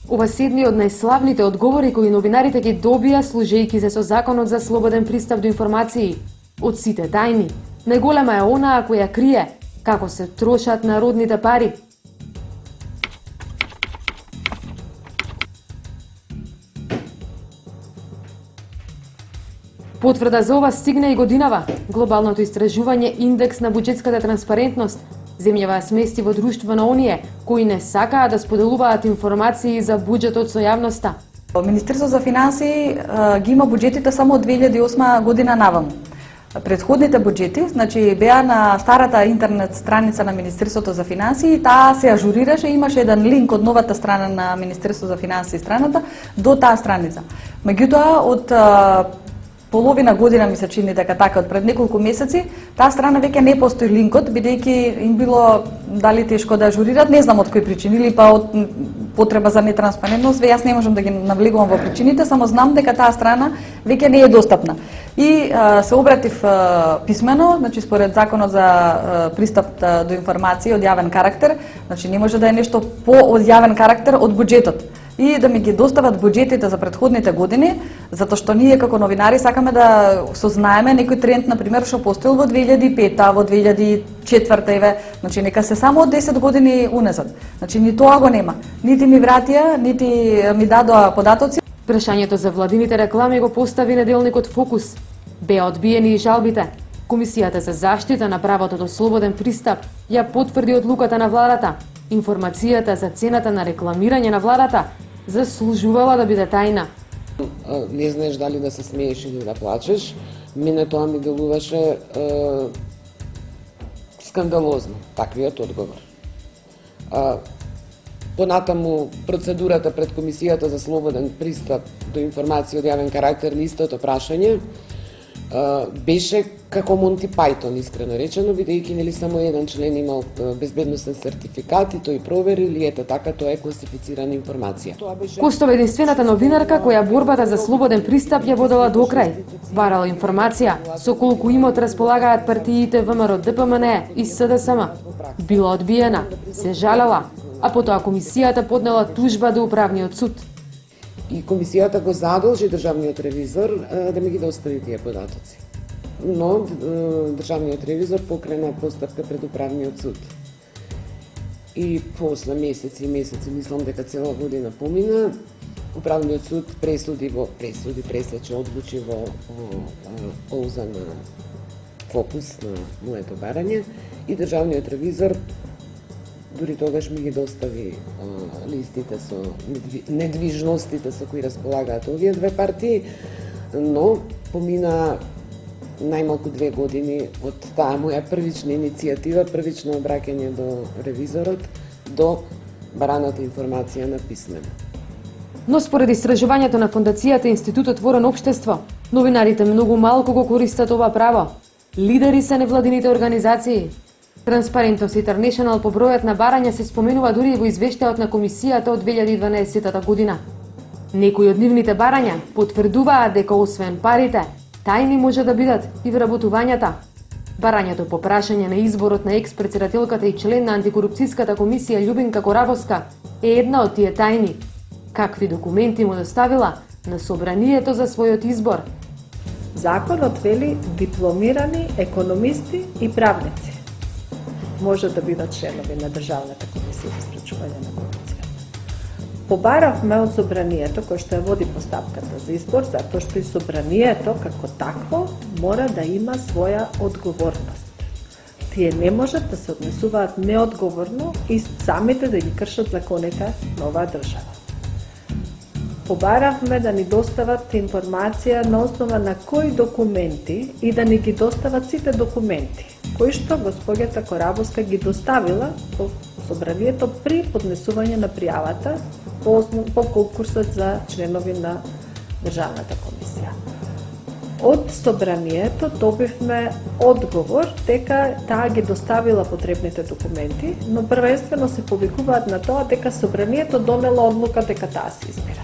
Ова се едни од најславните одговори кои новинарите ги добија служејќи се со Законот за слободен пристап до информации. Од сите тајни, најголема е онаа која крие како се трошат народните пари. Потврда за ова стигна и годинава. Глобалното истражување Индекс на буџетската транспарентност земјава смести во друштво на оние кои не сакаат да споделуваат информации за буџетот со јавноста. Министерството за финансии ги има буџетите само од 2008 година наваму. Предходните буџети, значи беа на старата интернет страница на Министерството за финансии, таа се ажурираше, имаше еден линк од новата страна на Министерството за финансии страната до таа страница. Меѓутоа од половина година ми се чини дека така од пред неколку месеци, таа страна веќе не постои линкот, бидејќи им било дали тешко да ажурират, не знам од кои причини, или па од потреба за нетранспарентност, јас не можам да ги навлегувам во причините, само знам дека таа страна веќе не е достапна. И се обратив писмено, значи според Законот за пристап до информации од јавен карактер, значи не може да е нешто по од јавен карактер од буџетот. И да ми ги достават буџетите за предходните години, затоа што ние како новинари сакаме да сознаеме некој тренд, например, што постоел во 2005-та, во 2004-та, еве, значи нека се само од 10 години уназад. Значи ни тоа го нема. Нити ми вратија, нити ми дадоа податоци. Прашањето за владините реклами го постави неделникот Фокус. Беа одбиени и жалбите. Комисијата за заштита на правото до слободен пристап ја потврди одлуката на владата. Информацијата за цената на рекламирање на владата заслужувала да биде тајна. Не знаеш дали да се смееш или да плачеш. Мене тоа ми делуваше скандалозно, таквиот одговор. Понатаму процедурата пред Комисијата за слободен пристап до информација од јавен карактер, листото прашање, беше како Монти Пајтон, искрено речено, бидејќи нели само еден член имал безбедносен сертификат и тој проверил и ето така тоа е класифицирана информација. Костова единствената новинарка која борбата за слободен пристап ја водела до крај. Барала информација со колку имот располагаат партиите ВМРО, ДПМНЕ и СДСМ. Била одбиена, се жалела, а потоа комисијата поднела тужба до управниот суд. И комисијата го задолжи државниот ревизор да ми ги достави тие податоци. Но државниот ревизор покрена постапка пред управниот суд. И после месеци и месеци, мислам дека цела година помина, управниот суд пресече, одлучи во полза на Фокус на моето барање и државниот ревизор дури тогаш ми ги достави листите со недвижностите со кои располагаат овие две партии, но помина најмалку 2 години од таа моја првична иницијатива, првично обраќање до ревизорот, до бараната информација на писмено. Но според истражувањето на Фондацијата Институт Отворено општество, новинарите многу малку го користат ова право. Лидери се невладините организации. Transparency International по бројот на барања се споменува дури и во извештајот на комисијата од 2012 година. Некои од нивните барања потврдуваат дека освен парите, тајни може да бидат и вработувањата. Барањето по прашање на изборот на екс-претседателката и член на антикорупцијската комисија Љубинка Коравоска е една од тие тајни. Какви документи му доставила на собранието за својот избор? Законот вели дипломирани економисти и правници може да бидат членови на Државната комисија за спречување на корупција. Побаравме од собранието кој што ја води постапката за избор, затоа што и собранието како такво мора да има своја одговорност. Тие не можат да се однесуваат неодговорно и самите да ги кршат законите на оваа држава. Побаравме да ни достават информација на основа на кои документи и да ни ги достават сите документи, кои што господјата Коравоска ги доставила по собранието при поднесување на пријавата по конкурсот за членови на Државната комисија. Од собранието добивме одговор дека таа ги доставила потребните документи, но првенствено се повикуваат на тоа дека собранието донело одлука дека таа се избира.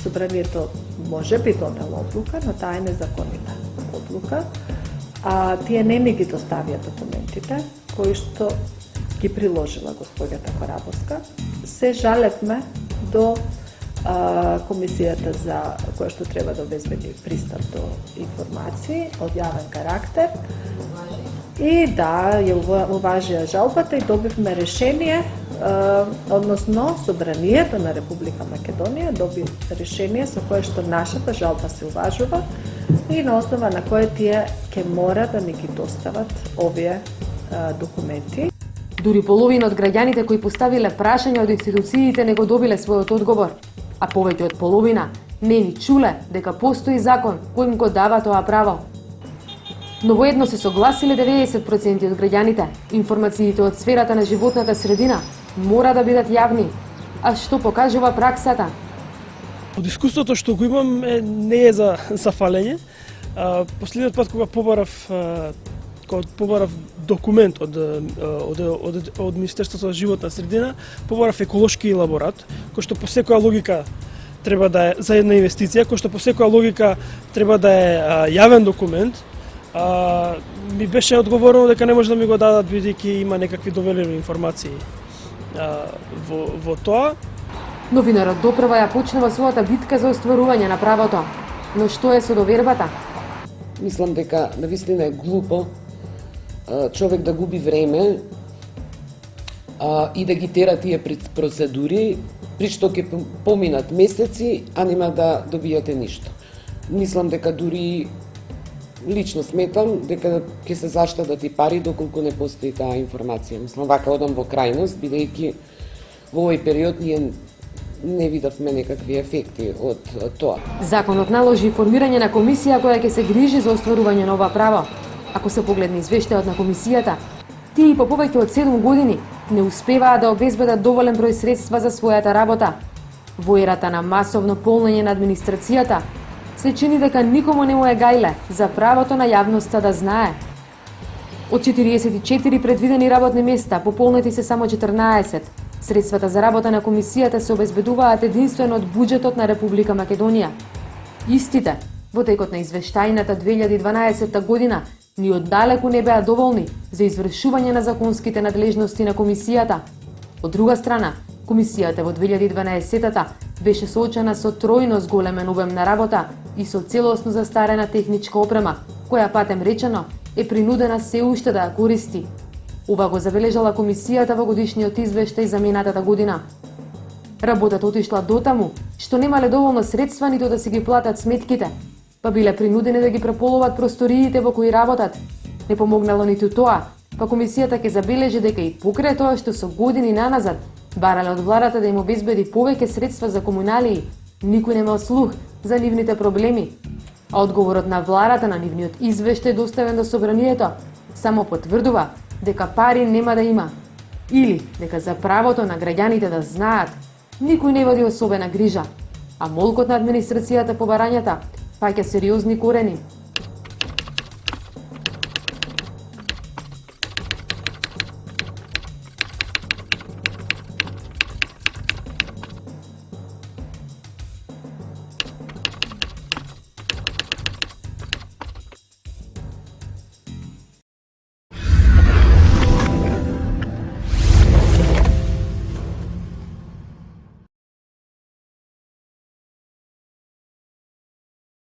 Собранието може би донело одлука, но таа е незаконита одлука, а тие не ни ги доставија документите кои што ги приложила господјата Коравоска. Се жалевме до комисијата за која што треба да обезбеди пристап до информации од јавен карактер. И да, ја уважија жалбата и добивме решение, односно Собранието на Република Македонија доби решение со кое што нашата жалба се уважува и на основа на кое тие ќе мора да ни ги достават овие документи. Дури половина од граѓаните кои поставиле прашања од институциите не го добиле својот одговор, а повеќе од половина не ни чуле дека постои закон кој им го дава тоа право. Но воедно се согласиле 90% од граѓаните. Информациите од сферата на животната средина мора да бидат јавни. А што покажува праксата? Од искуството што го имам не е за фалење. Последниот пат кога побарав документ од Министерството за животна средина, побарав еколошки елаборат, кој што по секоја логика треба да е за една инвестиција, кој што по секоја логика треба да е јавен документ. Ми беше одговорено дека не може да ми го дадат бидејќи има некакви доверливи информации во тоа. Новинарот допрва ја почнува својата битка за остварување на правото. Но што е со довербата? Мислам дека навистина е глупо човек да губи време и да ги тера тие процедури, при што ќе поминат месеци, а нема да добијате ништо. Мислам дека дури лично сметам дека ќе се заштедат и пари доколку не постои таа информација. Мислам, вака одам во крајност, бидејќи во овој период ние не видовме некакви ефекти од тоа. Законот наложи формирање на комисија која ќе се грижи за остварување на ова право. Ако се погледне извештајот на комисијата, тие по повеќе од 7 години не успеваа да обезбедат доволен број средства за својата работа. Во ерата на масовно полнење на администрацијата, се чини дека никому не му е гајле за правото на јавноста да знае. Од 44 предвидени работни места, пополнети се само 14. Средствата за работа на комисијата се обезбедуваат единствено од буџетот на Република Македонија. Истите, во текот на извештајната 2012 година, ни оддалеку не беа доволни за извршување на законските надлежности на комисијата. Од друга страна, комисијата во 2012-та беше соочена со тројно зголемен обем на работа и со целосно застарена техничка опрема, која патем речено е принудена се уште да ја користи. Ова го забележала комисијата во годишниот извештај за минатата година. Работата отишла дотаму што немале доволно средства ниту да си ги платат сметките, па биле принудени да ги преполуват просториите во кои работат. Не помогнало ниту тоа, па комисијата ќе забележи дека и покрај тоа што со години наназад барале од владата да им обезбеди повеќе средства за комуналии, никој немал слух за нивните проблеми. А одговорот на владата на нивниот извештај доставен до Собранието само потврдува дека пари нема да има. Или дека за правото на граѓаните да знаат, никој не води особена грижа, а молкот на администрацијата по барањата паќа сериозни корени.